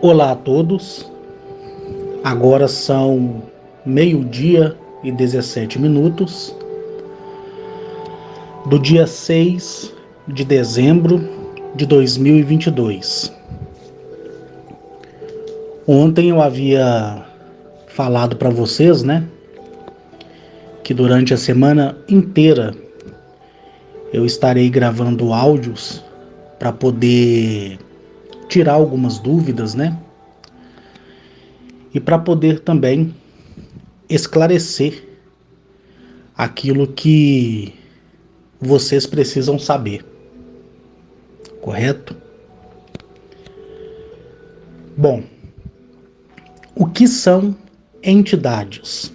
Olá a todos, agora são meio-dia e 17 minutos do dia 6 de dezembro de 2022. Ontem eu havia falado para vocês, né, que durante a semana inteira eu estarei gravando áudios para poder tirar algumas dúvidas, né, e para poder também esclarecer aquilo que vocês precisam saber, correto? Bom, o que são entidades?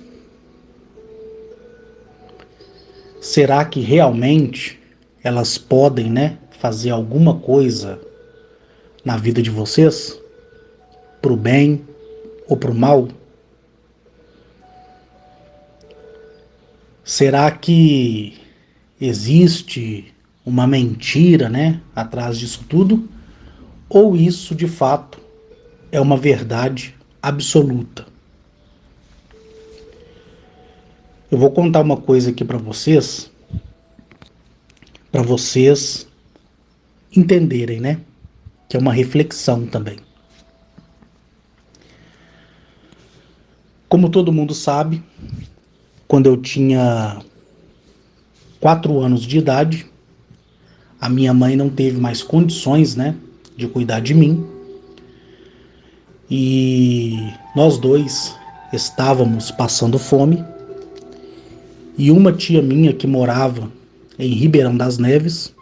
Será que realmente elas podem, né, fazer alguma coisa na vida de vocês? Pro bem ou pro mal? Será que existe uma mentira, né, atrás disso tudo? Ou isso de fato é uma verdade absoluta? Eu vou contar uma coisa aqui para vocês entenderem, né? Que é uma reflexão também. Como todo mundo sabe, quando eu tinha 4 anos de idade, a minha mãe não teve mais condições, né, de cuidar de mim. E nós dois estávamos passando fome. E uma tia minha que morava em Ribeirão das Neves,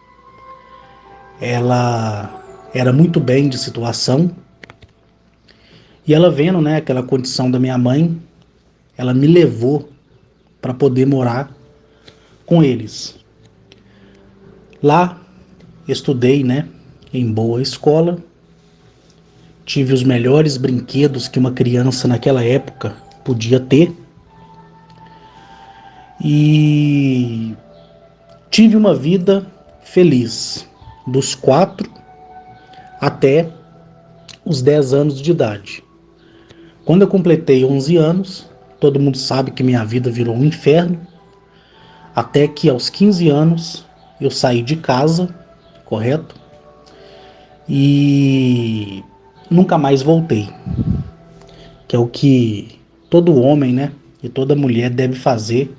ela era muito bem de situação. E ela vendo, né, aquela condição da minha mãe, ela me levou para poder morar com eles. Lá estudei, né, em boa escola, tive os melhores brinquedos que uma criança naquela época podia ter e tive uma vida feliz dos 4 até os 10 anos de idade. Quando eu completei 11 anos, todo mundo sabe que minha vida virou um inferno, até que aos 15 anos eu saí de casa, correto? E nunca mais voltei, que é o que todo homem, né, e toda mulher deve fazer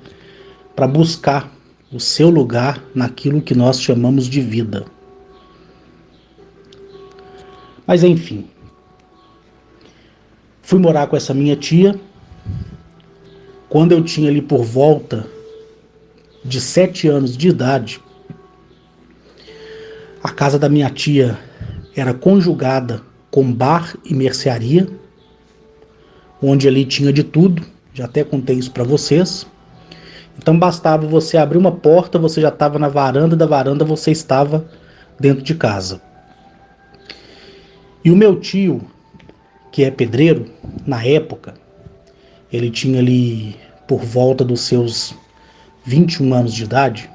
para buscar o seu lugar naquilo que nós chamamos de vida. Mas enfim, fui morar com essa minha tia. Quando eu tinha ali por volta de 7 anos de idade, a casa da minha tia era conjugada com bar e mercearia, onde ali tinha de tudo. Já até contei isso para vocês. Então bastava você abrir uma porta, você já estava na varanda, da varanda você estava dentro de casa. E o meu tio, que é pedreiro, na época, ele tinha ali por volta dos seus 21 anos de idade,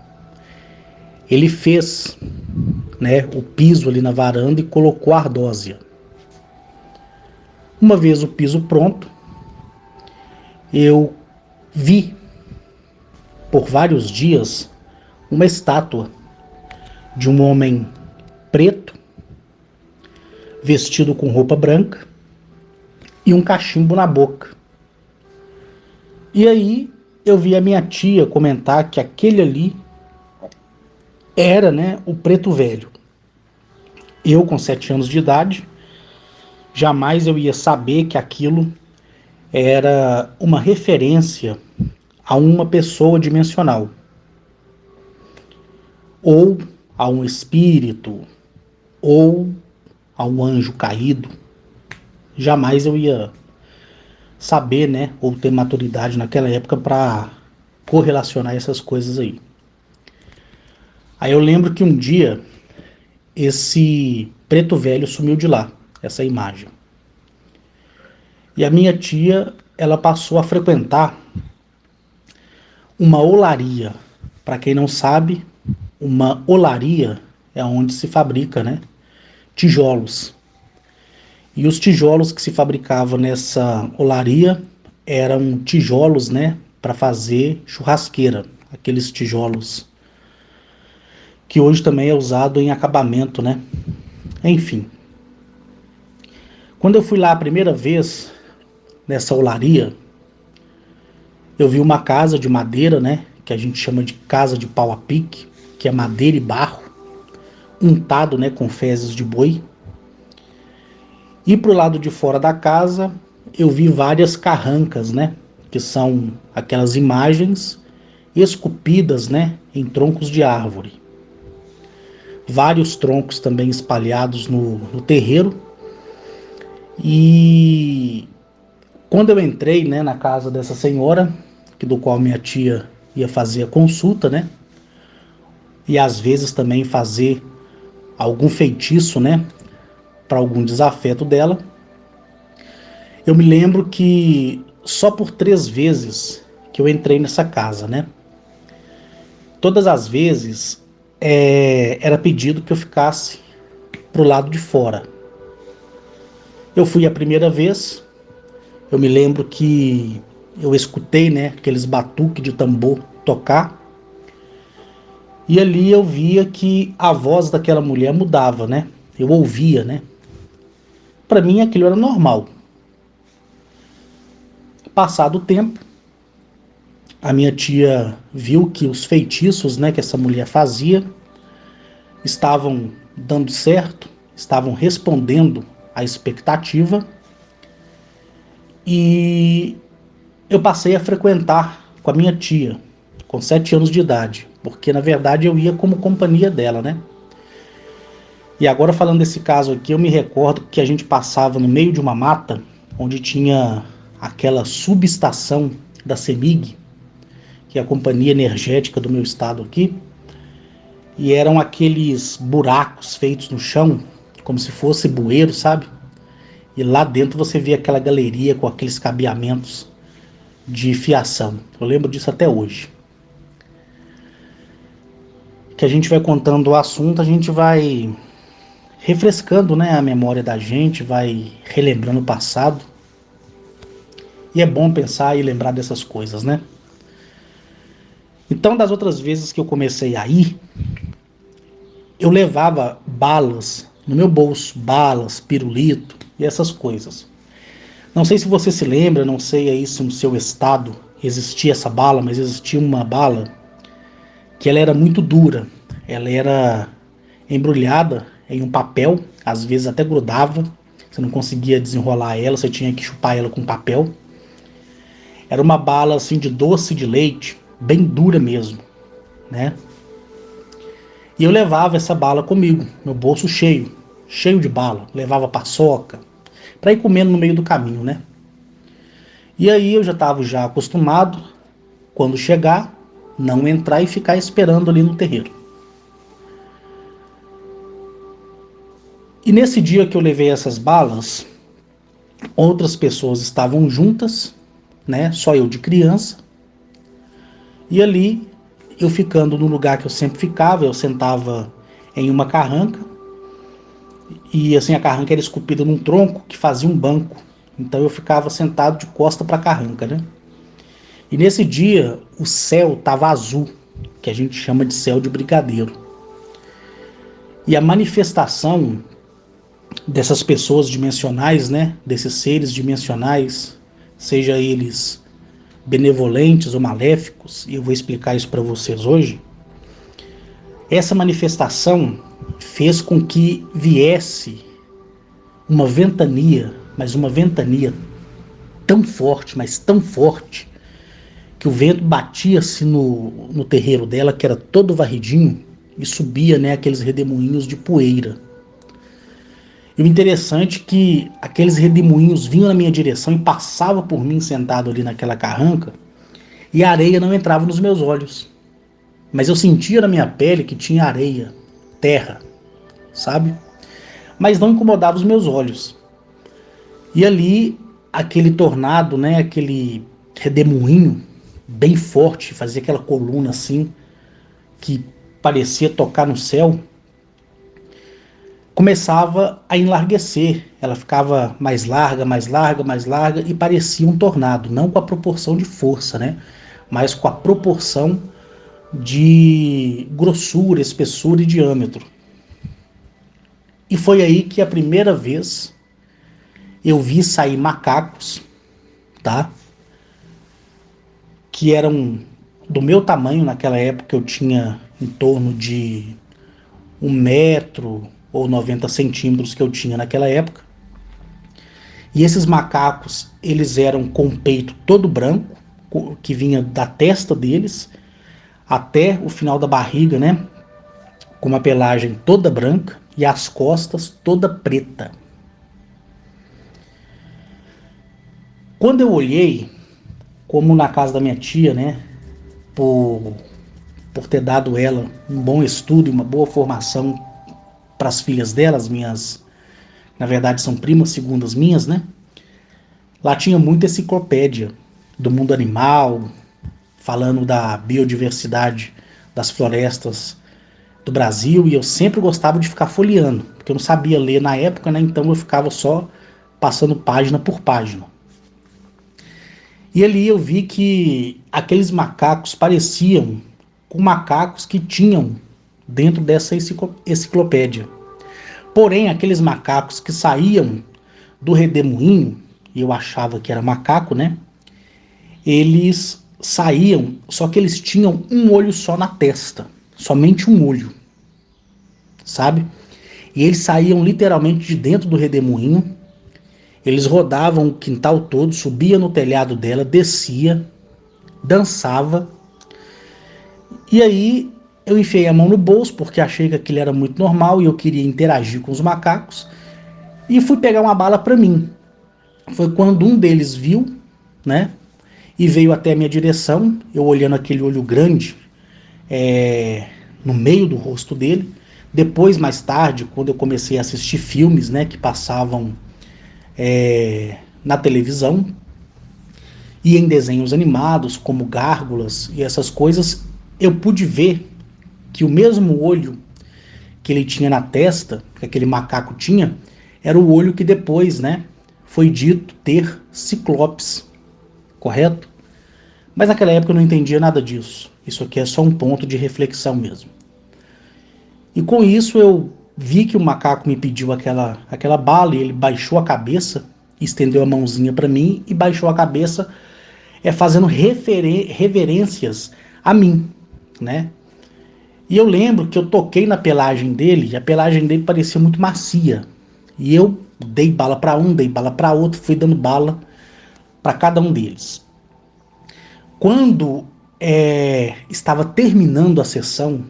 ele fez, né, o piso ali na varanda e colocou ardósia. Uma vez o piso pronto, eu vi por vários dias uma estátua de um homem preto, vestido com roupa branca e um cachimbo na boca. E aí eu vi a minha tia comentar que aquele ali era, né, o preto velho. Eu, com 7 anos de idade, jamais eu ia saber que aquilo era uma referência a uma pessoa dimensional, ou a um espírito, ou a um anjo caído. Jamais eu ia saber, né, ou ter maturidade naquela época para correlacionar essas coisas aí. Aí eu lembro que um dia esse preto velho sumiu de lá, essa imagem. E a minha tia, ela passou a frequentar uma olaria. Para quem não sabe, uma olaria é onde se fabrica, né, tijolos. E os tijolos que se fabricavam nessa olaria eram tijolos, né, para fazer churrasqueira, aqueles tijolos que hoje também é usado em acabamento, né? Enfim, quando eu fui lá a primeira vez nessa olaria, eu vi uma casa de madeira, né, que a gente chama de casa de pau a pique, que é madeira e barro, untado, né, com fezes de boi. E pro lado de fora da casa, eu vi várias carrancas, né, que são aquelas imagens esculpidas, né, em troncos de árvore. Vários troncos também espalhados no terreiro. E quando eu entrei, né, na casa dessa senhora, que do qual minha tia ia fazer a consulta, né, e às vezes também fazer algum feitiço, né, para algum desafeto dela, eu me lembro que só por 3 vezes que eu entrei nessa casa, né, todas as vezes era pedido que eu ficasse pro lado de fora. Eu fui a primeira vez, eu me lembro que eu escutei, né, aqueles batuques de tambor tocar, e ali eu via que a voz daquela mulher mudava, né? Eu ouvia, né? Para mim aquilo era normal. Passado o tempo, a minha tia viu que os feitiços, né, que essa mulher fazia estavam dando certo, estavam respondendo à expectativa, e eu passei a frequentar com a minha tia, com 7 anos de idade, porque na verdade eu ia como companhia dela, né? E agora falando desse caso aqui, eu me recordo que a gente passava no meio de uma mata, onde tinha aquela subestação da CEMIG, que é a companhia energética do meu estado aqui, e eram aqueles buracos feitos no chão, como se fosse bueiro, sabe? E lá dentro você via aquela galeria com aqueles cabeamentos de fiação. Eu lembro disso até hoje. Que a gente vai contando o assunto, a gente vai refrescando, né, a memória da gente, vai relembrando o passado. E é bom pensar e lembrar dessas coisas, né? Então, das outras vezes que eu comecei a ir, eu levava balas no meu bolso, balas, pirulito e essas coisas. Não sei se você se lembra, não sei aí se no seu estado existia essa bala, mas existia uma bala que ela era muito dura. Ela era embrulhada em um papel, às vezes até grudava. Você não conseguia desenrolar ela, você tinha que chupar ela com papel. Era uma bala assim de doce de leite, bem dura mesmo, né? E eu levava essa bala comigo, meu bolso cheio, cheio de bala. Levava paçoca, para ir comendo no meio do caminho, né? E aí eu já estava já acostumado, quando chegar, não entrar e ficar esperando ali no terreiro. E nesse dia que eu levei essas balas, outras pessoas estavam juntas, né? Só eu de criança. E ali, eu ficando no lugar que eu sempre ficava, eu sentava em uma carranca, e assim a carranca era esculpida num tronco que fazia um banco. Então eu ficava sentado de costa para a carranca, né? E nesse dia o céu estava azul, que a gente chama de céu de brigadeiro. E a manifestação dessas pessoas dimensionais, né? Desses seres dimensionais, seja eles benevolentes ou maléficos, e eu vou explicar isso para vocês hoje. Essa manifestação fez com que viesse uma ventania, mas uma ventania tão forte, mas tão forte, que o vento batia-se no terreiro dela, que era todo varridinho, e subia, né, aqueles redemoinhos de poeira. E o interessante é que aqueles redemoinhos vinham na minha direção e passavam por mim sentado ali naquela carranca, e a areia não entrava nos meus olhos. Mas eu sentia na minha pele que tinha areia, terra, sabe? Mas não incomodava os meus olhos. E ali, aquele tornado, né, aquele redemoinho bem forte, fazia aquela coluna assim, que parecia tocar no céu, começava a enlarguecer. Ela ficava mais larga, mais larga, mais larga e parecia um tornado, não com a proporção de força, né? Mas com a proporção de grossura, espessura e diâmetro. E foi aí que a primeira vez eu vi sair macacos, tá? Que eram do meu tamanho naquela época. Eu tinha em torno de 1 metro ou 90 centímetros que eu tinha naquela época. E esses macacos, eles eram com o peito todo branco, que vinha da testa deles até o final da barriga, né? Com uma pelagem toda branca e as costas toda preta. Quando eu olhei, como na casa da minha tia, né? Por, por ter dado ela um bom estudo e uma boa formação para as filhas dela, as minhas, na verdade são primas segundas minhas, né? Lá tinha muita enciclopédia do mundo animal, falando da biodiversidade das florestas do Brasil, e eu sempre gostava de ficar folheando, porque eu não sabia ler na época, né? Então eu ficava só passando página por página. E ali eu vi que aqueles macacos pareciam com macacos que tinham dentro dessa enciclopédia. Porém, aqueles macacos que saíam do redemoinho, e eu achava que era macaco, né? Eles saíam, só que eles tinham um olho só na testa, somente um olho, sabe? E eles saíam literalmente de dentro do redemoinho. Eles rodavam o quintal todo, subia no telhado dela, descia, dançava. E aí eu enfiei a mão no bolso porque achei que aquilo era muito normal e eu queria interagir com os macacos. E fui pegar uma bala para mim. Foi quando um deles viu, né? E veio até a minha direção, eu olhando aquele olho grande no meio do rosto dele. Depois, mais tarde, quando eu comecei a assistir filmes, né, que passavam na televisão e em desenhos animados, como Gárgulas e essas coisas, eu pude ver que o mesmo olho que ele tinha na testa, que aquele macaco tinha, era o olho que depois, né, foi dito ter ciclopes, correto? Mas naquela época eu não entendia nada disso. Isso aqui é só um ponto de reflexão mesmo. E com isso eu vi que o macaco me pediu aquela bala e ele baixou a cabeça, estendeu a mãozinha para mim e baixou a cabeça, fazendo reverências a mim, né? E eu lembro que eu toquei na pelagem dele e a pelagem dele parecia muito macia. E eu dei bala para um, dei bala para outro, fui dando bala para cada um deles. Quando estava terminando a sessão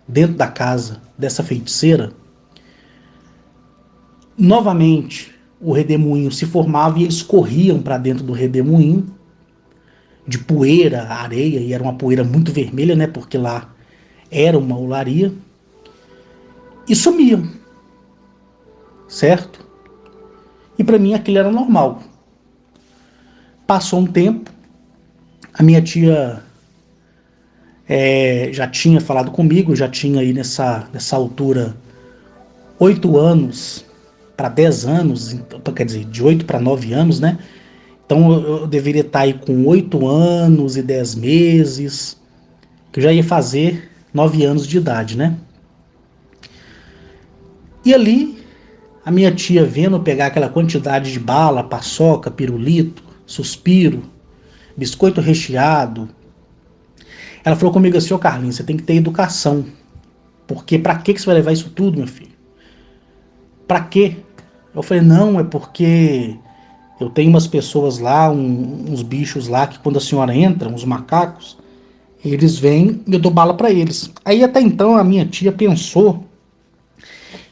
dentro da casa dessa feiticeira, novamente o redemoinho se formava e eles corriam para dentro do redemoinho de poeira, areia, e era uma poeira muito vermelha, né? Porque lá era uma olaria, e sumiam, certo? E para mim aquilo era normal. Passou um tempo, a minha tia já tinha falado comigo, já tinha aí nessa altura 8 anos para 10 anos, então, quer dizer, de 8 para 9 anos, né? Então eu deveria estar aí com 8 anos e 10 meses, que eu já ia fazer 9 anos de idade, né? E ali, a minha tia vendo pegar aquela quantidade de bala, paçoca, pirulito, suspiro, biscoito recheado, ela falou comigo assim: ô Carlinhos, você tem que ter educação, porque pra que você vai levar isso tudo, meu filho? Pra quê? Eu falei: não, é porque eu tenho umas pessoas lá, uns bichos lá, que quando a senhora entra, uns macacos, eles vêm e eu dou bala pra eles. Aí até então a minha tia pensou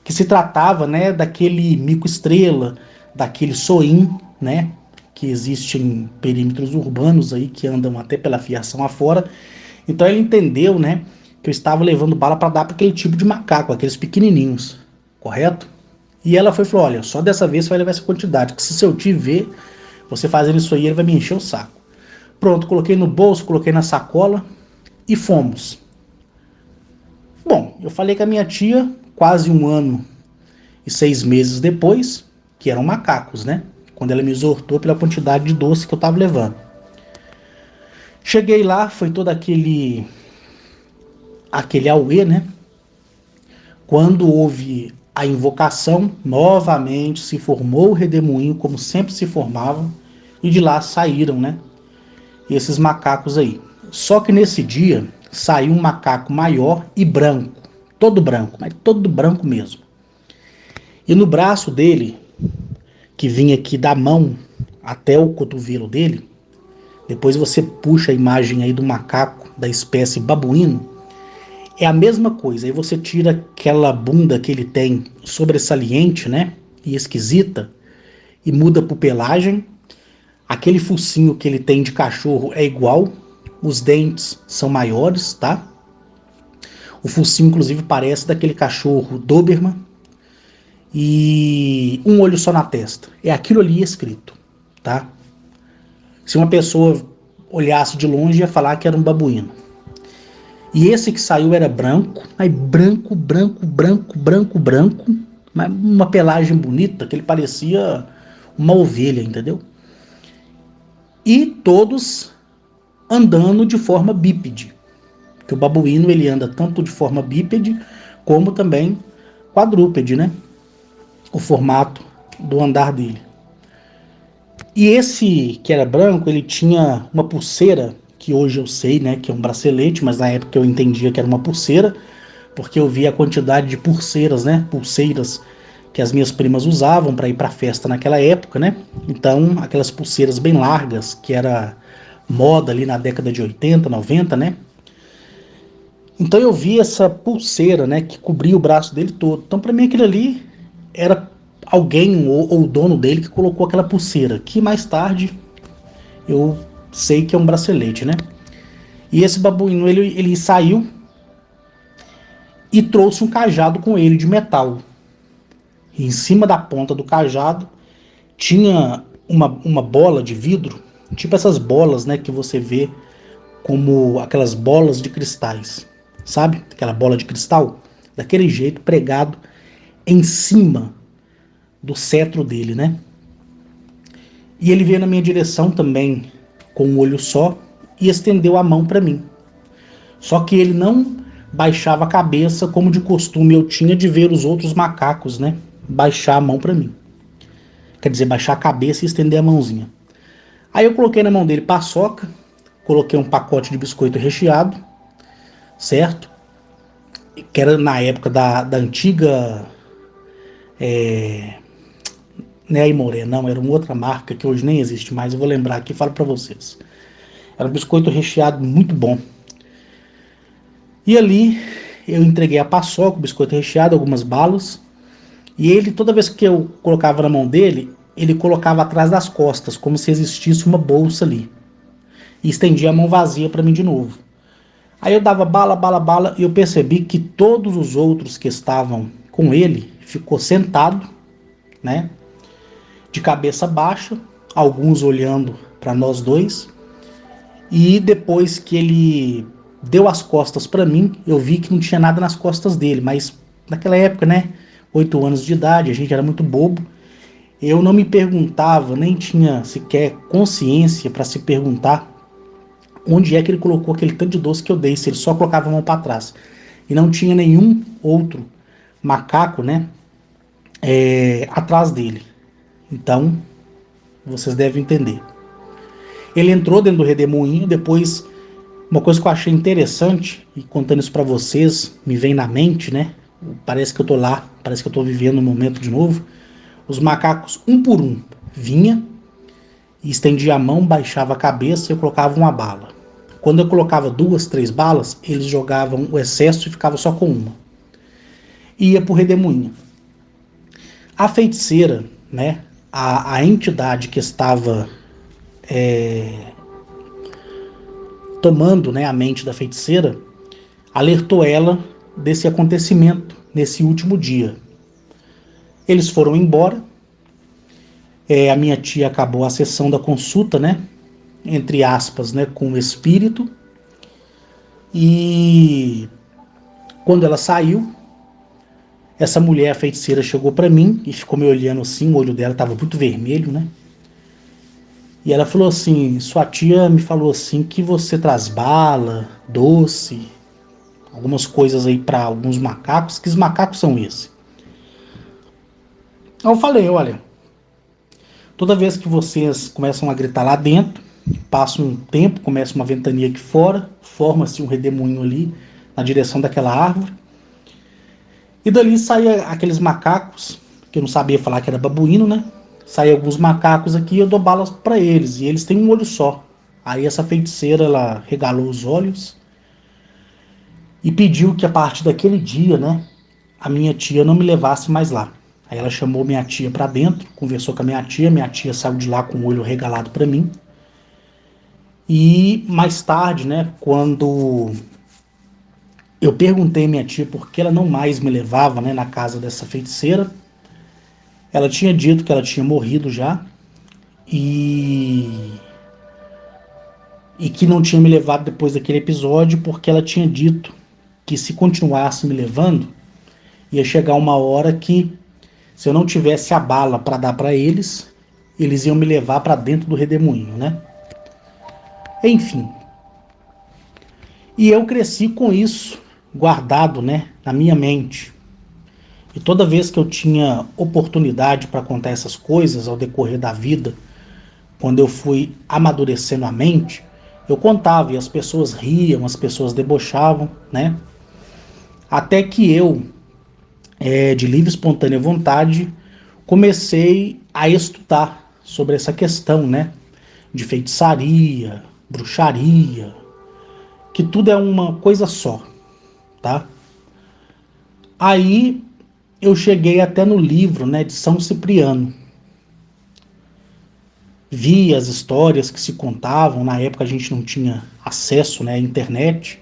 que se tratava, né, daquele mico-estrela, daquele soim, né, que existe em perímetros urbanos aí, que andam até pela fiação afora. Então ele entendeu, né, que eu estava levando bala para dar para aquele tipo de macaco, aqueles pequenininhos, correto? E ela foi e falou: olha, só dessa vez você vai levar essa quantidade, que se seu tio ver você fazendo isso aí, ele vai me encher o saco. Pronto, coloquei no bolso, coloquei na sacola e fomos. Bom, eu falei com a minha tia quase um ano e 6 meses depois, que eram macacos, né? Quando ela me exortou pela quantidade de doce que eu estava levando. Cheguei lá, foi todo aquele auê, né? Quando houve a invocação, novamente se formou o redemoinho, como sempre se formava, e de lá saíram, né? Esses macacos aí. Só que nesse dia saiu um macaco maior e branco, todo branco, mas todo branco mesmo. E no braço dele, que vinha aqui da mão até o cotovelo dele, depois você puxa a imagem aí do macaco da espécie babuíno, é a mesma coisa. Aí você tira aquela bunda que ele tem sobressalente, né? E esquisita, e muda por pelagem. Aquele focinho que ele tem de cachorro é igual. Os dentes são maiores, tá? O focinho, inclusive, parece daquele cachorro Doberman. E um olho só na testa. É aquilo ali escrito, tá? Se uma pessoa olhasse de longe, ia falar que era um babuíno. E esse que saiu era branco, aí branco, branco, branco, branco, branco, mas uma pelagem bonita, que ele parecia uma ovelha, entendeu? E todos andando de forma bípede, que o babuíno ele anda tanto de forma bípede como também quadrúpede, né? O formato do andar dele. E esse que era branco, ele tinha uma pulseira, que hoje eu sei, né, que é um bracelete, mas na época eu entendia que era uma pulseira, porque eu via a quantidade de pulseiras, né, pulseiras que as minhas primas usavam para ir para festa naquela época, né? Então, aquelas pulseiras bem largas, que era moda ali na década de 80, 90, né? Então eu vi essa pulseira, né, que cobria o braço dele todo. Então para mim aquilo ali era alguém ou o dono dele que colocou aquela pulseira, que mais tarde eu sei que é um bracelete, né? E esse babuíno ele saiu e trouxe um cajado com ele de metal. E em cima da ponta do cajado tinha uma bola de vidro, tipo essas bolas, né, que você vê como aquelas bolas de cristais, sabe? Aquela bola de cristal, daquele jeito, pregado em cima do cetro dele, né? E ele veio na minha direção também com um olho só e estendeu a mão para mim. Só que ele não baixava a cabeça como de costume eu tinha de ver os outros macacos, né? Baixar a mão para mim. Quer dizer, baixar a cabeça e estender a mãozinha. Aí eu coloquei na mão dele paçoca, coloquei um pacote de biscoito recheado, certo? Que era na época da antiga. Não é a Imoré, não, era uma outra marca que hoje nem existe mais, eu vou lembrar aqui e falo para vocês. Era um biscoito recheado muito bom. E ali eu entreguei a paçoca, o biscoito recheado, algumas balas. E ele, toda vez que eu colocava na mão dele, ele colocava atrás das costas, como se existisse uma bolsa ali. E estendia a mão vazia para mim de novo. Aí eu dava bala, bala, bala, e eu percebi que todos os outros que estavam com ele ficou sentado, né? De cabeça baixa, alguns olhando para nós dois. E depois que ele deu as costas para mim, eu vi que não tinha nada nas costas dele, mas naquela época, né, 8 anos de idade, a gente era muito bobo. Eu não me perguntava, nem tinha sequer consciência para se perguntar onde é que ele colocou aquele tanto de doce que eu dei, se ele só colocava a mão para trás. E não tinha nenhum outro macaco, né, atrás dele. Então, vocês devem entender. Ele entrou dentro do redemoinho, depois uma coisa que eu achei interessante, e contando isso pra vocês, me vem na mente, né? Parece que eu tô lá, parece que eu tô vivendo um momento de novo. Os macacos, um por um, vinha e estendia a mão, baixava a cabeça e eu colocava uma bala. Quando eu colocava 2, 3 balas, eles jogavam o excesso e ficava só com uma. E ia pro redemoinho. A feiticeira, né? A entidade que estava tomando, né, a mente da feiticeira, alertou ela desse acontecimento nesse último dia. Eles foram embora. A minha tia acabou a sessão da consulta, né? Entre aspas, né? Com o espírito. E quando ela saiu, Essa mulher, a feiticeira, chegou para mim e ficou me olhando assim, o olho dela estava muito vermelho, né? E ela falou assim: sua tia me falou assim que você traz bala, doce, algumas coisas aí para alguns macacos. Que os macacos são esses? Eu falei: olha, toda vez que vocês começam a gritar lá dentro, passa um tempo, começa uma ventania aqui fora, forma-se um redemoinho ali na direção daquela árvore, e dali saia aqueles macacos, que eu não sabia falar que era babuíno, né? Saem alguns macacos aqui e eu dou balas para eles, e eles têm um olho só. Aí essa feiticeira, ela regalou os olhos e pediu que a partir daquele dia, né, a minha tia não me levasse mais lá. Aí ela chamou minha tia para dentro, conversou com a minha tia saiu de lá com o olho regalado para mim. E mais tarde, né, quando eu perguntei à minha tia por que ela não mais me levava, né, na casa dessa feiticeira, ela tinha dito que ela tinha morrido já e que não tinha me levado depois daquele episódio porque ela tinha dito que se continuasse me levando, ia chegar uma hora que se eu não tivesse a bala para dar para eles, eles iam me levar para dentro do redemoinho, né? Enfim, e eu cresci com isso guardado, né, na minha mente. E toda vez que eu tinha oportunidade para contar essas coisas ao decorrer da vida, quando eu fui amadurecendo a mente, eu contava e as pessoas riam, as pessoas debochavam, né? Até que eu, de livre e espontânea vontade, comecei a estudar sobre essa questão, né? De feitiçaria, bruxaria, que tudo é uma coisa só, tá? Aí eu cheguei até no livro, né, de São Cipriano. Vi as histórias que se contavam, na época a gente não tinha acesso, né, à internet,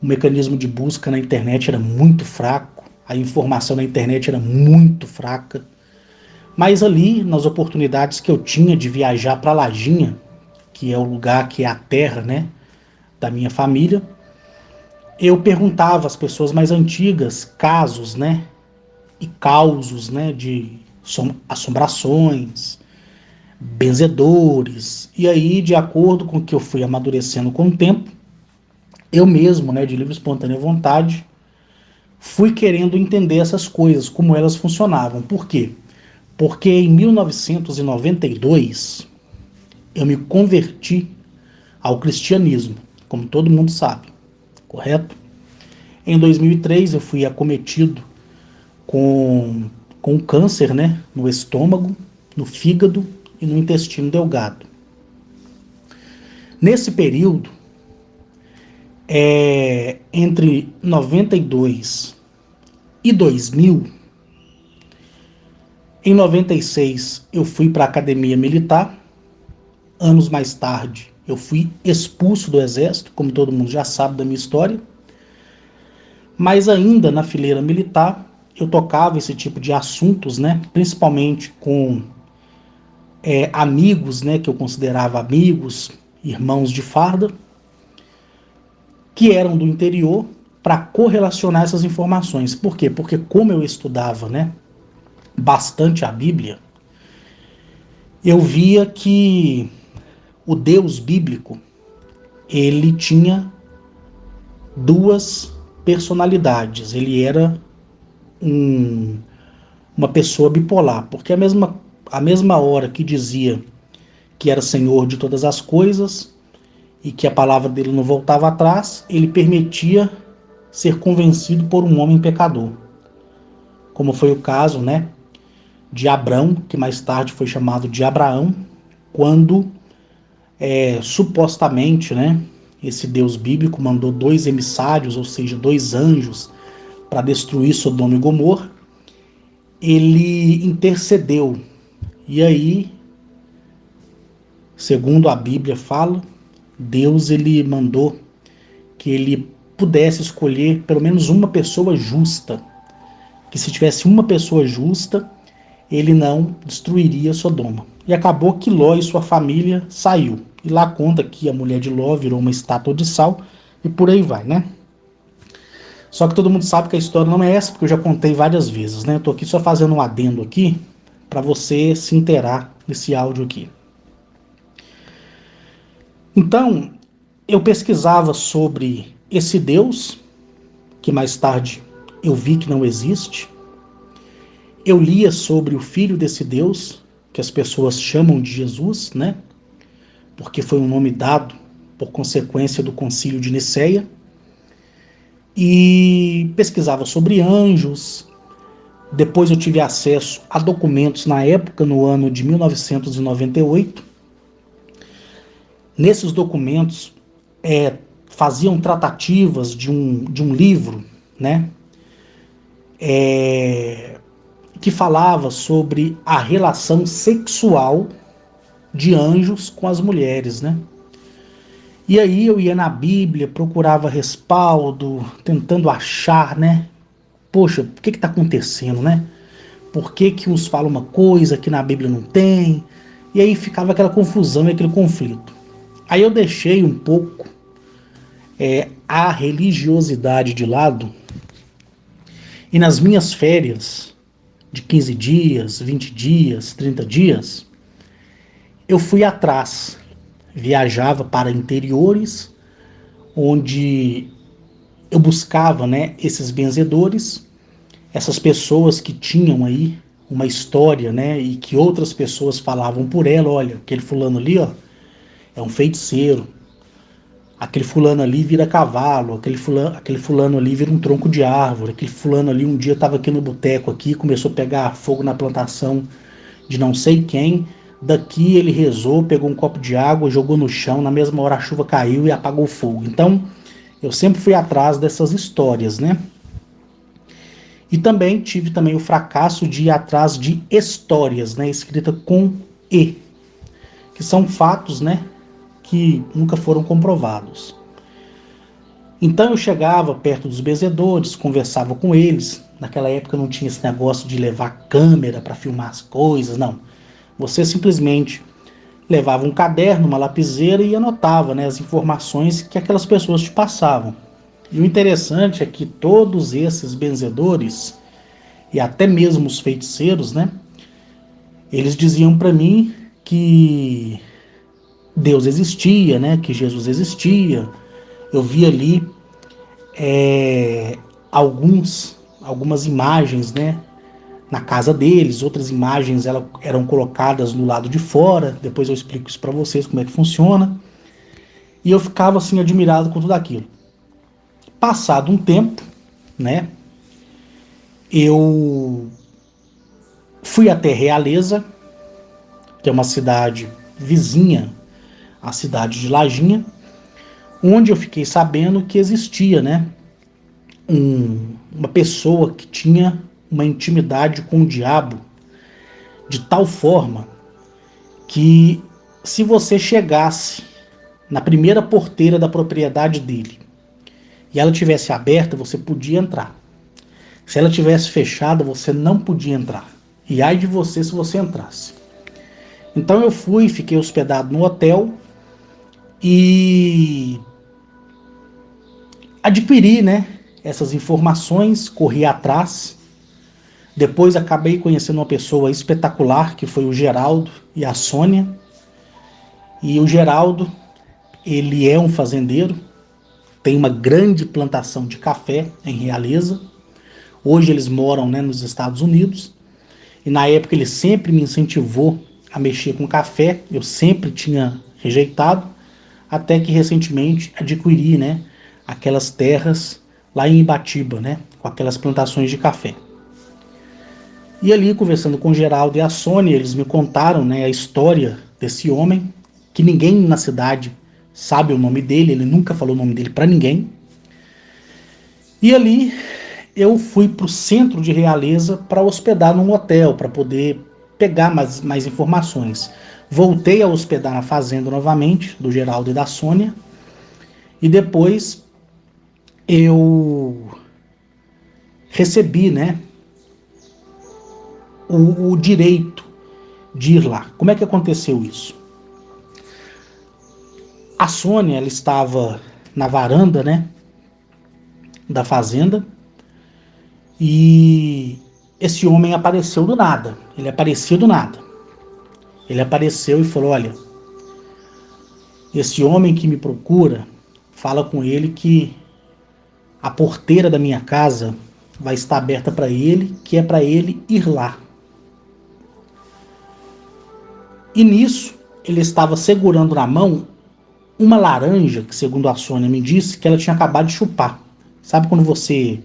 o mecanismo de busca na internet era muito fraco, a informação na internet era muito fraca, mas ali, nas oportunidades que eu tinha de viajar para Lajinha, que é o lugar que é a terra, né, da minha família, eu perguntava às pessoas mais antigas casos, né, e causos, né, de assombrações, benzedores. E aí, de acordo com o que eu fui amadurecendo com o tempo, eu mesmo, né, de livre e espontânea vontade, fui querendo entender essas coisas, como elas funcionavam. Por quê? Porque em 1992 eu me converti ao cristianismo, como todo mundo sabe, correto? Em 2003 eu fui acometido com, com câncer, né, no estômago, no fígado e no intestino delgado. Nesse período, entre 92 e 2000, em 96 eu fui para a academia militar, anos mais tarde eu fui expulso do exército, como todo mundo já sabe da minha história, mas ainda na fileira militar eu tocava esse tipo de assuntos, né, principalmente com amigos, né, que eu considerava amigos, irmãos de farda, que eram do interior, para correlacionar essas informações. Por quê? Porque como eu estudava, né, bastante a Bíblia, eu via que o Deus bíblico, ele tinha duas personalidades. Ele era um, uma pessoa bipolar, porque a mesma hora que dizia que era Senhor de todas as coisas e que a palavra dele não voltava atrás, ele permitia ser convencido por um homem pecador, como foi o caso, né, de Abrão, que mais tarde foi chamado de Abraão, quando supostamente, né, esse Deus bíblico mandou dois emissários, ou seja, dois anjos, para destruir Sodoma e Gomorra. Ele intercedeu. E aí, segundo a Bíblia fala, Deus ele mandou que ele pudesse escolher pelo menos uma pessoa justa, que se tivesse uma pessoa justa, ele não destruiria Sodoma. E acabou que Ló e sua família saiu. E lá conta que a mulher de Ló virou uma estátua de sal e por aí vai, né? Só que todo mundo sabe que a história não é essa, porque eu já contei várias vezes, né? Eu tô aqui só fazendo um adendo aqui para você se inteirar nesse áudio aqui. Então, eu pesquisava sobre esse Deus, que mais tarde eu vi que não existe. Eu lia sobre o filho desse Deus, que as pessoas chamam de Jesus, né? Porque foi um nome dado por consequência do Concílio de Nicéia. E pesquisava sobre anjos. Depois eu tive acesso a documentos na época, no ano de 1998. Nesses documentos faziam tratativas de um livro, né? Que falava sobre a relação sexual de anjos com as mulheres, né? E aí eu ia na Bíblia, procurava respaldo, tentando achar, né? Poxa, o que está acontecendo, né? Por que que uns falam uma coisa que na Bíblia não tem? E aí ficava aquela confusão e aquele conflito. Aí eu deixei um pouco a religiosidade de lado e nas minhas férias de 15 dias, 20 dias, 30 dias, eu fui atrás. Viajava para interiores onde eu buscava, né, esses benzedores, essas pessoas que tinham aí uma história, né, e que outras pessoas falavam por ela, olha, aquele fulano ali, ó, é um feiticeiro. Aquele fulano ali vira cavalo, aquele fulano ali vira um tronco de árvore, aquele fulano ali um dia estava aqui no boteco aqui, começou a pegar fogo na plantação de não sei quem, daqui ele rezou, pegou um copo de água, jogou no chão, na mesma hora a chuva caiu e apagou o fogo. Então, eu sempre fui atrás dessas histórias, né? E também tive também o fracasso de ir atrás de histórias, né, escrita com E, que são fatos, né, que nunca foram comprovados. Então eu chegava perto dos benzedores, conversava com eles. Naquela época não tinha esse negócio de levar câmera para filmar as coisas, não. Você simplesmente levava um caderno, uma lapiseira e anotava, né, as informações que aquelas pessoas te passavam. E o interessante é que todos esses benzedores e até mesmo os feiticeiros, né, eles diziam para mim que Deus existia, né, que Jesus existia. Eu vi ali algumas imagens, né, na casa deles, outras imagens eram colocadas no lado de fora. Depois eu explico isso para vocês como é que funciona. E eu ficava assim admirado com tudo aquilo. Passado um tempo, né, eu fui até Realeza, que é uma cidade vizinha à cidade de Lajinha, onde eu fiquei sabendo que existia, né, uma pessoa que tinha uma intimidade com o diabo de tal forma que se você chegasse na primeira porteira da propriedade dele e ela tivesse aberta, você podia entrar. Se ela tivesse fechada, você não podia entrar. E ai de você se você entrasse. Então eu fui, fiquei hospedado no hotel e adquiri, né, essas informações, corri atrás. Depois acabei conhecendo uma pessoa espetacular, que foi o Geraldo e a Sônia. E o Geraldo, ele é um fazendeiro, tem uma grande plantação de café em Realeza. Hoje eles moram, né, nos Estados Unidos. E na época ele sempre me incentivou a mexer com café. Eu sempre tinha rejeitado, até que recentemente adquiri, né, aquelas terras lá em Ibatiba, né, com aquelas plantações de café. E ali, conversando com o Geraldo e a Sônia, eles me contaram, né, a história desse homem, que ninguém na cidade sabe o nome dele, ele nunca falou o nome dele para ninguém. E ali eu fui para o centro de Realeza para hospedar num hotel, para poder pegar mais informações. Voltei a hospedar na fazenda novamente, do Geraldo e da Sônia, e depois eu recebi, né, o direito de ir lá. Como é que aconteceu isso? A Sônia, ela estava na varanda, né, da fazenda e esse homem apareceu do nada. Ele apareceu do nada. Ele apareceu e falou: olha, esse homem que me procura, fala com ele que a porteira da minha casa vai estar aberta para ele, que é para ele ir lá. E nisso, ele estava segurando na mão uma laranja, que segundo a Sônia me disse, que ela tinha acabado de chupar. Sabe quando você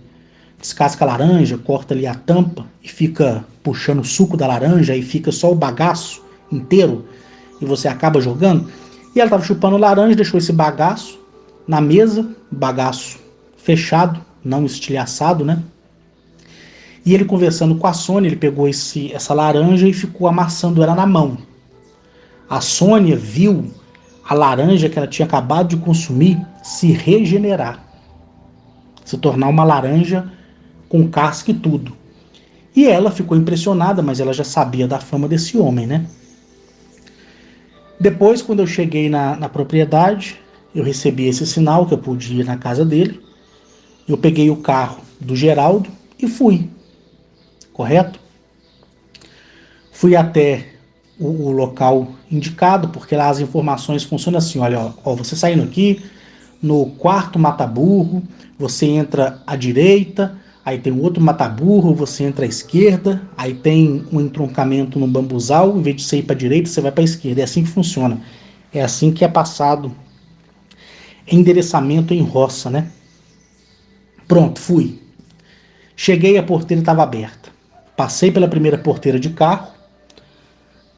descasca a laranja, corta ali a tampa e fica puxando o suco da laranja e fica só o bagaço inteiro e você acaba jogando? E ela estava chupando laranja, deixou esse bagaço na mesa, bagaço fechado, não estilhaçado, né? E ele conversando com a Sônia, ele pegou essa laranja e ficou amassando ela na mão. A Sônia viu a laranja que ela tinha acabado de consumir se regenerar, se tornar uma laranja com casca e tudo. E ela ficou impressionada, mas ela já sabia da fama desse homem, né? Depois, quando eu cheguei na propriedade, eu recebi esse sinal que eu podia ir na casa dele. Eu peguei o carro do Geraldo e fui, correto? Fui até o local indicado, porque lá as informações funcionam assim: olha, ó, você saindo aqui, no quarto mata-burro, você entra à direita, aí tem um outro mata-burro, você entra à esquerda, aí tem um entroncamento no bambuzal, em vez de você ir para a direita, você vai para a esquerda. É assim que funciona. É assim que é passado endereçamento em roça, né? Pronto, fui. Cheguei, a porteira estava aberta. Passei pela primeira porteira de carro,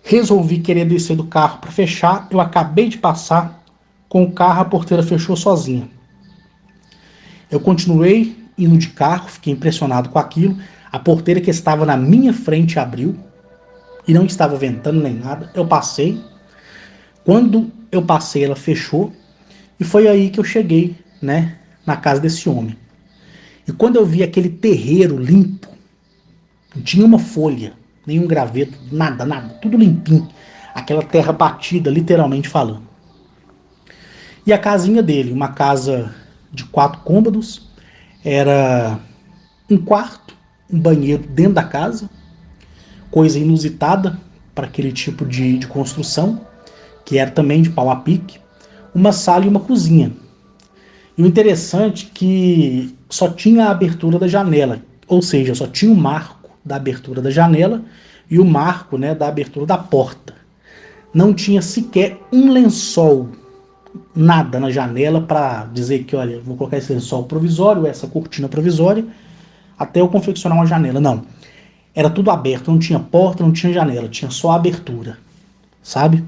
resolvi querer descer do carro para fechar. Eu acabei de passar com o carro, a porteira fechou sozinha. Eu continuei indo de carro, fiquei impressionado com aquilo. A porteira que estava na minha frente abriu e não estava ventando nem nada. Eu passei. Quando eu passei, ela fechou e foi aí que eu cheguei, né, na casa desse homem. E quando eu vi aquele terreiro limpo, não tinha uma folha, nenhum graveto, nada, nada, tudo limpinho. Aquela terra batida, literalmente falando. E a casinha dele, uma casa de 4 cômodos, era um quarto, um banheiro dentro da casa, coisa inusitada para aquele tipo de construção, que era também de pau a pique, uma sala e uma cozinha. E o interessante é que só tinha a abertura da janela, ou seja, só tinha o marco da abertura da janela e o marco, né, da abertura da porta. Não tinha sequer um lençol, nada na janela para dizer que, olha, vou colocar esse lençol provisório, essa cortina provisória, até eu confeccionar uma janela. Não. Era tudo aberto, não tinha porta, não tinha janela, tinha só a abertura, sabe?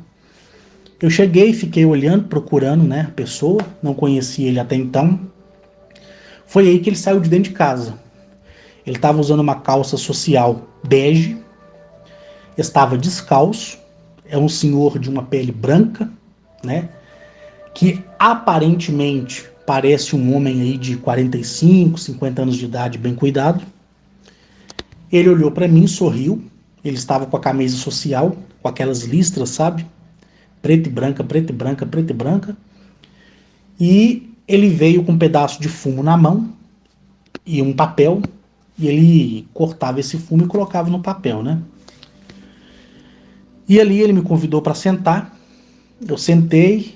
Eu cheguei, fiquei olhando, procurando, né, a pessoa, não conhecia ele até então. Foi aí que ele saiu de dentro de casa. Ele estava usando uma calça social bege, estava descalço, é um senhor de uma pele branca, né, que aparentemente parece um homem aí de 45, 50 anos de idade, bem cuidado. Ele olhou para mim, sorriu, ele estava com a camisa social, com aquelas listras, sabe? Preta e branca, preta e branca, preta e branca. E ele veio com um pedaço de fumo na mão e um papel, e ele cortava esse fumo e colocava no papel, né? E ali ele me convidou para sentar, eu sentei,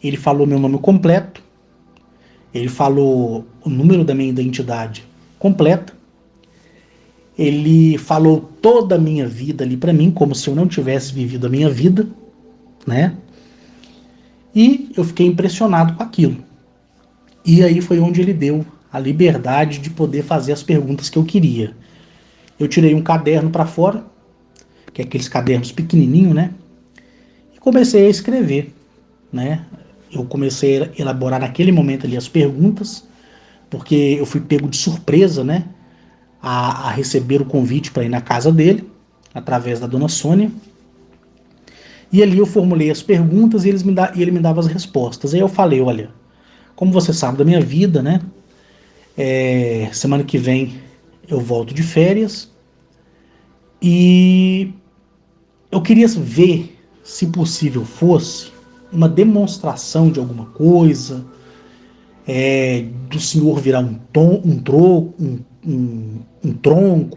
ele falou meu nome completo, ele falou o número da minha identidade completa, ele falou toda a minha vida ali para mim, como se eu não tivesse vivido a minha vida, né? E eu fiquei impressionado com aquilo. E aí foi onde ele deu a liberdade de poder fazer as perguntas que eu queria. Eu tirei um caderno para fora, que é aqueles cadernos pequenininhos, né? E comecei a escrever, né? Eu comecei a elaborar naquele momento ali as perguntas, porque eu fui pego de surpresa, né? A receber o convite para ir na casa dele, através da dona Sônia. E ali eu formulei as perguntas e ele me dava as respostas. Aí eu falei, olha, como você sabe da minha vida, né? Semana que vem eu volto de férias e eu queria ver, se possível fosse, uma demonstração de alguma coisa, do senhor virar um tronco,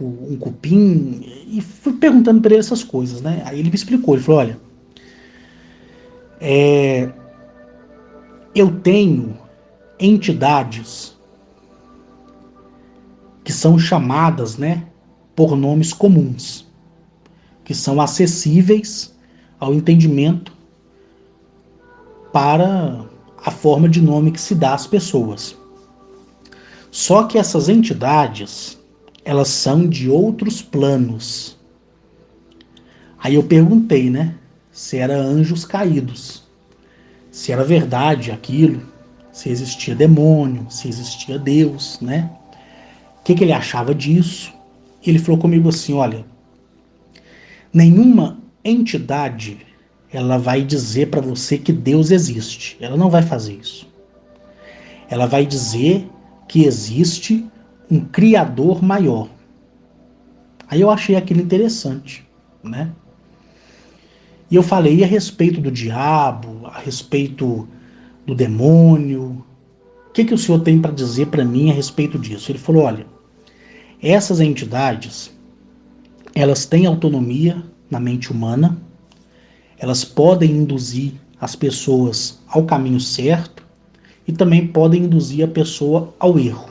um cupim, e fui perguntando para ele essas coisas, né? Aí ele me explicou, ele falou, olha, eu tenho entidades que são chamadas, né, por nomes comuns, que são acessíveis ao entendimento para a forma de nome que se dá às pessoas. Só que essas entidades, elas são de outros planos. Aí eu perguntei, né, se era anjos caídos, se era verdade aquilo, se existia demônio, se existia Deus, né? O que ele achava disso? Ele falou comigo assim, olha, nenhuma entidade ela vai dizer para você que Deus existe. Ela não vai fazer isso. Ela vai dizer que existe um criador maior. Aí eu achei aquilo interessante, né? E eu falei a respeito do diabo, a respeito do demônio. O que o senhor tem para dizer para mim a respeito disso? Ele falou, olha, essas entidades, elas têm autonomia na mente humana, elas podem induzir as pessoas ao caminho certo e também podem induzir a pessoa ao erro.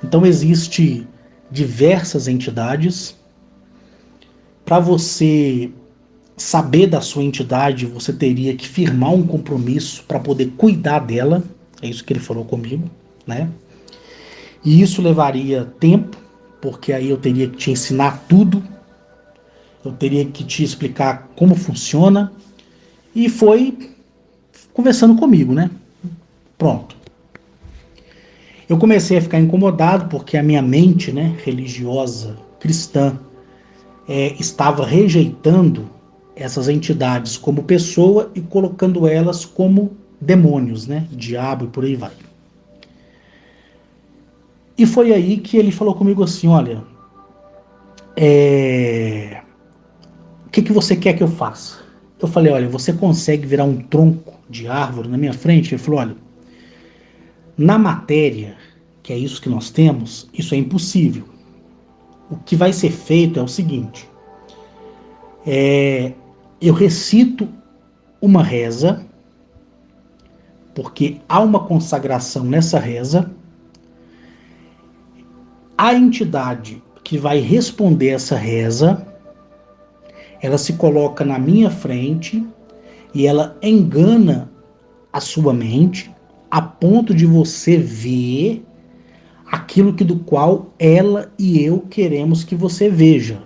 Então existe diversas entidades. Para você saber da sua entidade, você teria que firmar um compromisso para poder cuidar dela. É isso que ele falou comigo, né? E isso levaria tempo, porque aí eu teria que te ensinar tudo, eu teria que te explicar como funciona. E foi conversando comigo, né? Pronto. Eu comecei a ficar incomodado porque a minha mente, né, religiosa, cristã, estava rejeitando essas entidades como pessoa e colocando elas como demônios, né, diabo e por aí vai. E foi aí que ele falou comigo assim, olha, o que você quer que eu faça? Eu falei, olha, você consegue virar um tronco de árvore na minha frente? Ele falou, olha, na matéria, que é isso que nós temos, isso é impossível. O que vai ser feito é o seguinte, eu recito uma reza, porque há uma consagração nessa reza, a entidade que vai responder essa reza, ela se coloca na minha frente e ela engana a sua mente a ponto de você ver aquilo que do qual ela e eu queremos que você veja.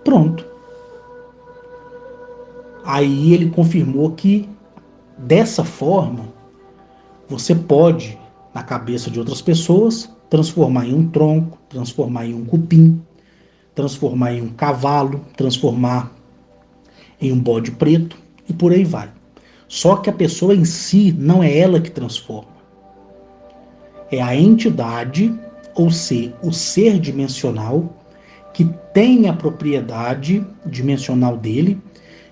Pronto. Aí ele confirmou que dessa forma você pode, na cabeça de outras pessoas, transformar em um tronco, transformar em um cupim, transformar em um cavalo, transformar em um bode preto e por aí vai. Só que a pessoa em si não é ela que transforma. É a entidade, ou seja, o ser dimensional, que tem a propriedade dimensional dele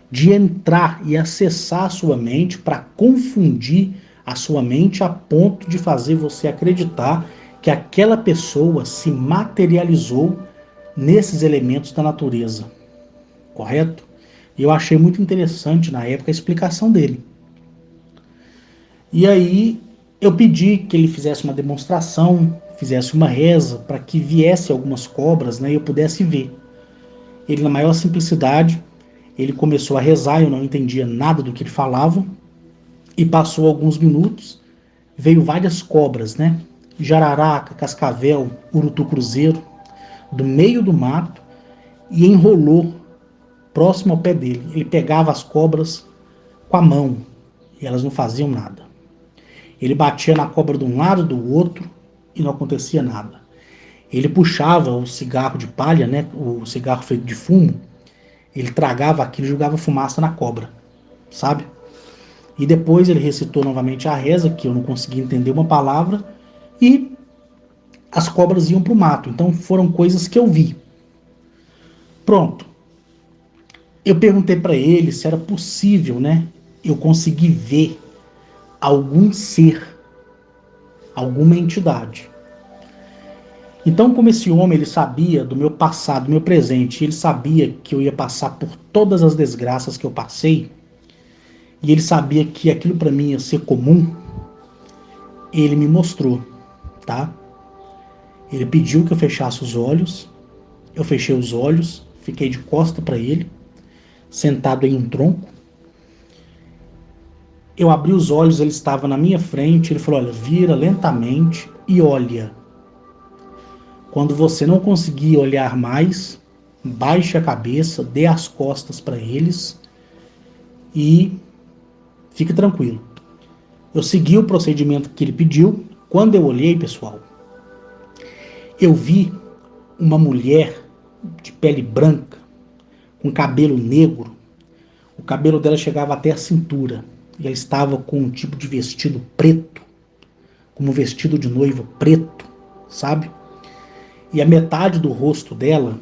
de entrar e acessar a sua mente para confundir a sua mente a ponto de fazer você acreditar que aquela pessoa se materializou nesses elementos da natureza, correto? E eu achei muito interessante na época a explicação dele. E aí eu pedi que ele fizesse uma demonstração, fizesse uma reza para que viesse algumas cobras, né, e eu pudesse ver. Ele na maior simplicidade, ele começou a rezar, eu não entendia nada do que ele falava, e passou alguns minutos, veio várias cobras, né? Jararaca, cascavel, urutu cruzeiro, do meio do mato e enrolou próximo ao pé dele. Ele pegava as cobras com a mão e elas não faziam nada. Ele batia na cobra de um lado, do outro e não acontecia nada. Ele puxava o cigarro de palha, né? O cigarro feito de fumo, ele tragava aquilo e jogava fumaça na cobra, sabe? E depois ele recitou novamente a reza, que eu não conseguia entender uma palavra, e as cobras iam para o mato. Então foram coisas que eu vi. Pronto. Eu perguntei para ele se era possível, né, eu conseguir ver algum ser, alguma entidade. Então, como esse homem ele sabia do meu passado, do meu presente, ele sabia que eu ia passar por todas as desgraças que eu passei, e ele sabia que aquilo para mim ia ser comum, ele me mostrou, tá? Ele pediu que eu fechasse os olhos, eu fechei os olhos, fiquei de costa para ele, sentado em um tronco. Eu abri os olhos, ele estava na minha frente, ele falou: olha, vira lentamente e olha. Quando você não conseguir olhar mais, baixe a cabeça, dê as costas para eles e fique tranquilo. Eu segui o procedimento que ele pediu. Quando eu olhei, pessoal, eu vi uma mulher de pele branca, com cabelo negro. O cabelo dela chegava até a cintura. E ela estava com um tipo de vestido preto, como um vestido de noiva preto, sabe? E a metade do rosto dela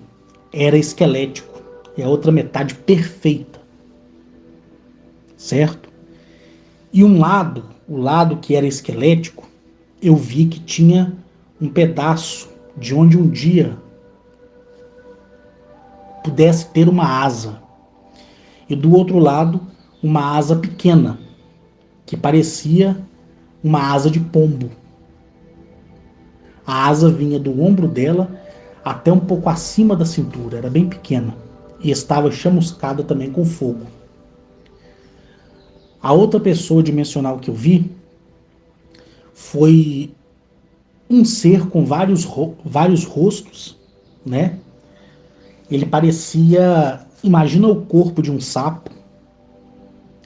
era esquelético e a outra metade perfeita, certo? E um lado, o lado que era esquelético, eu vi que tinha um pedaço de onde um dia pudesse ter uma asa. E do outro lado, uma asa pequena, que parecia uma asa de pombo. A asa vinha do ombro dela até um pouco acima da cintura, era bem pequena. E estava chamuscada também com fogo. A outra pessoa dimensional que eu vi foi um ser com vários rostos, né? Ele parecia, imagina o corpo de um sapo.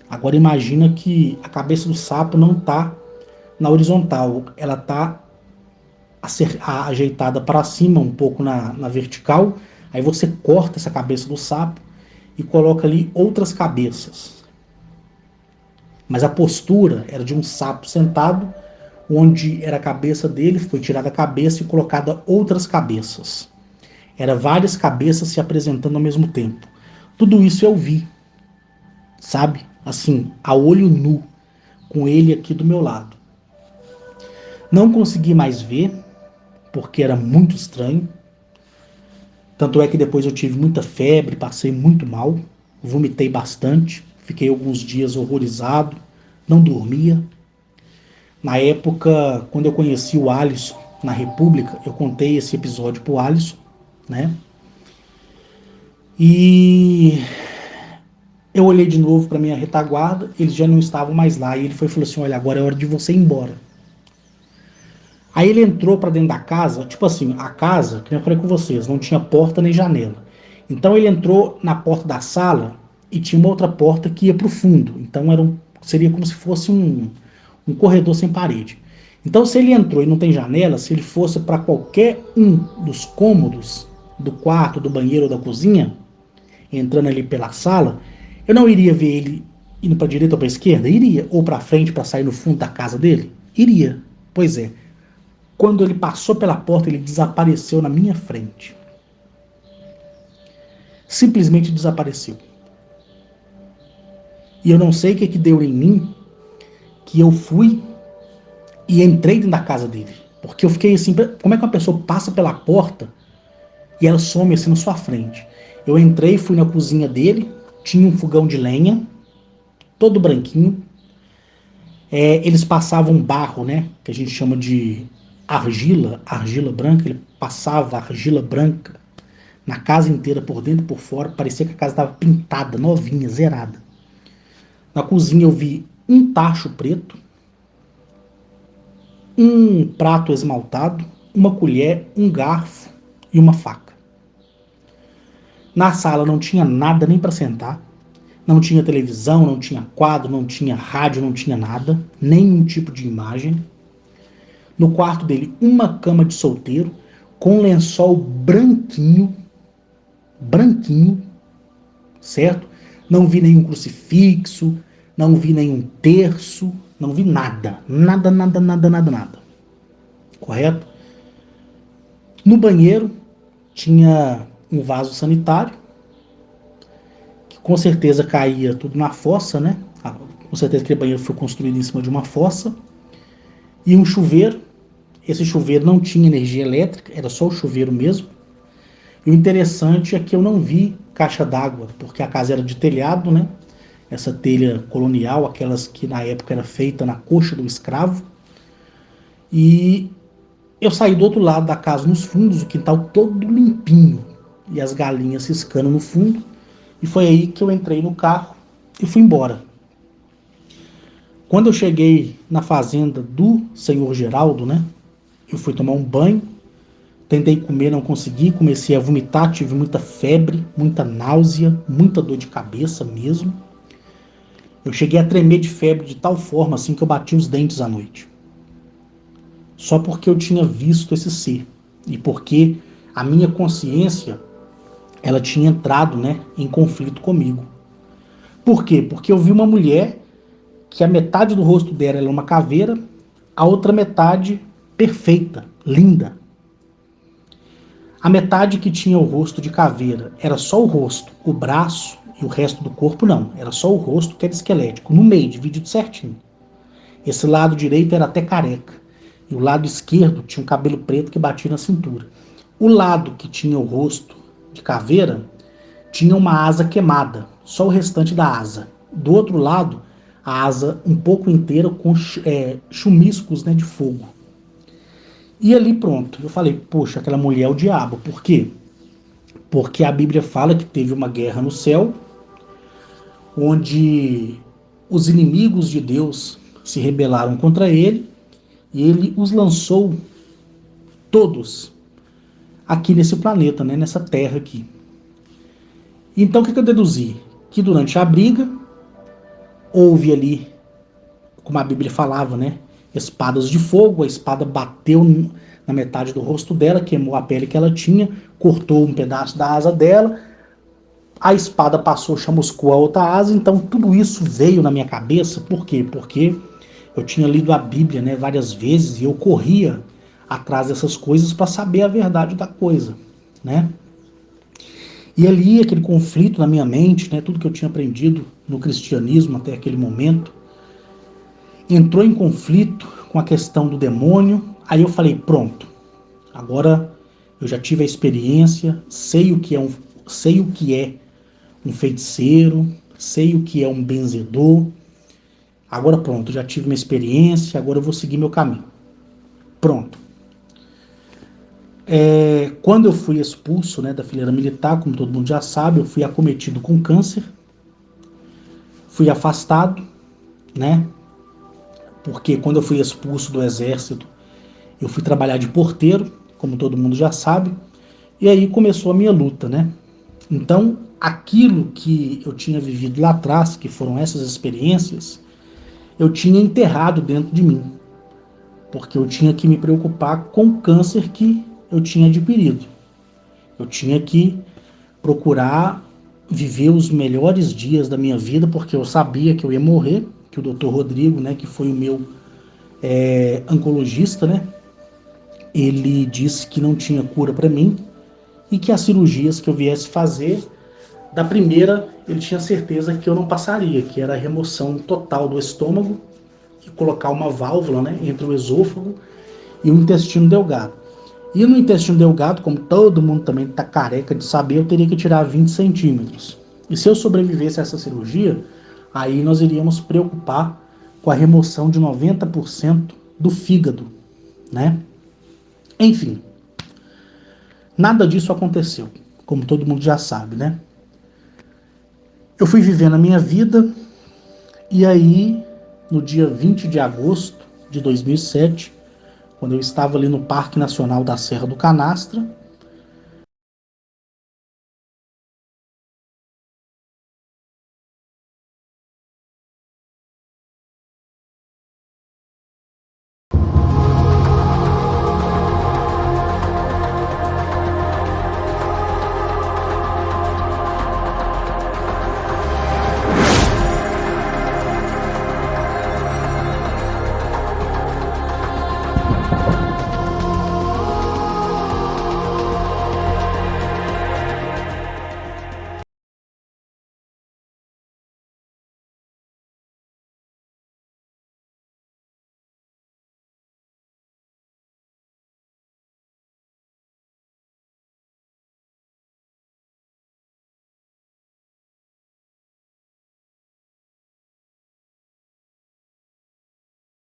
Agora imagina que a cabeça do sapo não está na horizontal, ela está ajeitada para cima, um pouco na vertical. Aí você corta essa cabeça do sapo e coloca ali outras cabeças. Mas a postura era de um sapo sentado, onde era a cabeça dele, foi tirada a cabeça e colocada outras cabeças. Era várias cabeças se apresentando ao mesmo tempo. Tudo isso eu vi, sabe? Assim, a olho nu, com ele aqui do meu lado. Não consegui mais ver, porque era muito estranho. Tanto é que depois eu tive muita febre, passei muito mal, vomitei bastante, fiquei alguns dias horrorizado, não dormia. Na época, quando eu conheci o Alisson na República, eu contei esse episódio pro Alisson, né? E eu olhei de novo para minha retaguarda, eles já não estavam mais lá, e ele foi e falou assim: olha, agora é hora de você ir embora. Aí ele entrou para dentro da casa, tipo assim, a casa, que eu falei com vocês, não tinha porta nem janela. Então ele entrou na porta da sala e tinha uma outra porta que ia para o fundo. Então seria como se fosse um corredor sem parede. Então se ele entrou e não tem janela, se ele fosse para qualquer um dos cômodos do quarto, do banheiro ou da cozinha, entrando ali pela sala, eu não iria ver ele indo para a direita ou para a esquerda? Iria. Ou para frente para sair no fundo da casa dele? Iria. Pois é. Quando ele passou pela porta, ele desapareceu na minha frente. Simplesmente desapareceu. E eu não sei o que deu em mim, que eu fui e entrei dentro da casa dele. Porque eu fiquei assim, como é que uma pessoa passa pela porta e ela some assim na sua frente? Eu entrei, fui na cozinha dele, tinha um fogão de lenha, todo branquinho. Eles passavam barro, né? Que a gente chama de argila branca. Ele passava argila branca na casa inteira, por dentro e por fora. Parecia que a casa estava pintada, novinha, zerada. Na cozinha eu vi um tacho preto, um prato esmaltado, uma colher, um garfo e uma faca. Na sala não tinha nada nem para sentar. Não tinha televisão, não tinha quadro, não tinha rádio, não tinha nada. Nenhum tipo de imagem. No quarto dele, uma cama de solteiro com um lençol branquinho, branquinho, certo? Não vi nenhum crucifixo, não vi nenhum terço, não vi nada. Nada, nada, nada, nada, nada. Correto? No banheiro tinha um vaso sanitário, que com certeza caía tudo na fossa, né? com certeza aquele banheiro foi construído em cima de uma fossa, e um chuveiro. Esse chuveiro não tinha energia elétrica, era só o chuveiro mesmo. E o interessante é que eu não vi caixa d'água, porque a casa era de telhado, né? Essa telha colonial, aquelas que na época era feita na coxa do escravo. E eu saí do outro lado da casa, nos fundos, o quintal todo limpinho, e as galinhas ciscando no fundo. E foi aí que eu entrei no carro e fui embora. Quando eu cheguei na fazenda do senhor Geraldo, né? Eu fui tomar um banho, tentei comer, não consegui, comecei a vomitar, tive muita febre, muita náusea, muita dor de cabeça mesmo. Eu cheguei a tremer de febre de tal forma assim que eu bati os dentes à noite. Só porque eu tinha visto esse ser e porque a minha consciência ela tinha entrado, né, em conflito comigo. Por quê? Porque eu vi uma mulher que a metade do rosto dela era uma caveira, a outra metade perfeita, linda. A metade que tinha o rosto de caveira era só o rosto, o braço e o resto do corpo não. Era só o rosto que era esquelético, no meio, dividido certinho. Esse lado direito era até careca. E o lado esquerdo tinha um cabelo preto que batia na cintura. O lado que tinha o rosto de caveira tinha uma asa queimada, só o restante da asa. Do outro lado, a asa um pouco inteira com chumiscos, né, de fogo. E ali pronto, eu falei, poxa, aquela mulher é o diabo. Por quê? Porque a Bíblia fala que teve uma guerra no céu, onde os inimigos de Deus se rebelaram contra ele, e ele os lançou todos aqui nesse planeta, né, nessa terra aqui. Então o que eu deduzi? Que durante a briga houve ali, como a Bíblia falava, né, espadas de fogo, a espada bateu na metade do rosto dela, queimou a pele que ela tinha, cortou um pedaço da asa dela, a espada passou, chamuscou a outra asa, então tudo isso veio na minha cabeça, por quê? Porque eu tinha lido a Bíblia, né, várias vezes e eu corria atrás dessas coisas para saber a verdade da coisa, né? E ali aquele conflito na minha mente, né, tudo que eu tinha aprendido no cristianismo até aquele momento, entrou em conflito com a questão do demônio. Aí eu falei, pronto, agora eu já tive a experiência, sei o que é um feiticeiro, sei o que é um benzedor. Agora pronto, já tive uma experiência, agora eu vou seguir meu caminho. Pronto. Quando eu fui expulso, né, da fileira militar, como todo mundo já sabe, eu fui acometido com câncer, fui afastado, né? Porque quando eu fui expulso do exército, eu fui trabalhar de porteiro, como todo mundo já sabe, e aí começou a minha luta, né? Então, aquilo que eu tinha vivido lá atrás, que foram essas experiências, eu tinha enterrado dentro de mim, porque eu tinha que me preocupar com o câncer que eu tinha adquirido. Eu tinha que procurar viver os melhores dias da minha vida, porque eu sabia que eu ia morrer, que o Dr. Rodrigo, né, que foi o meu oncologista, né, ele disse que não tinha cura para mim e que as cirurgias que eu viesse fazer, da primeira ele tinha certeza que eu não passaria, que era a remoção total do estômago e colocar uma válvula, né, entre o esôfago e o intestino delgado. E no intestino delgado, como todo mundo também está careca de saber, eu teria que tirar 20 centímetros. E se eu sobrevivesse a essa cirurgia, aí nós iríamos preocupar com a remoção de 90% do fígado, né? Enfim, nada disso aconteceu, como todo mundo já sabe, né? Eu fui vivendo a minha vida e aí, no dia 20 de agosto de 2007, quando eu estava ali no Parque Nacional da Serra do Canastra,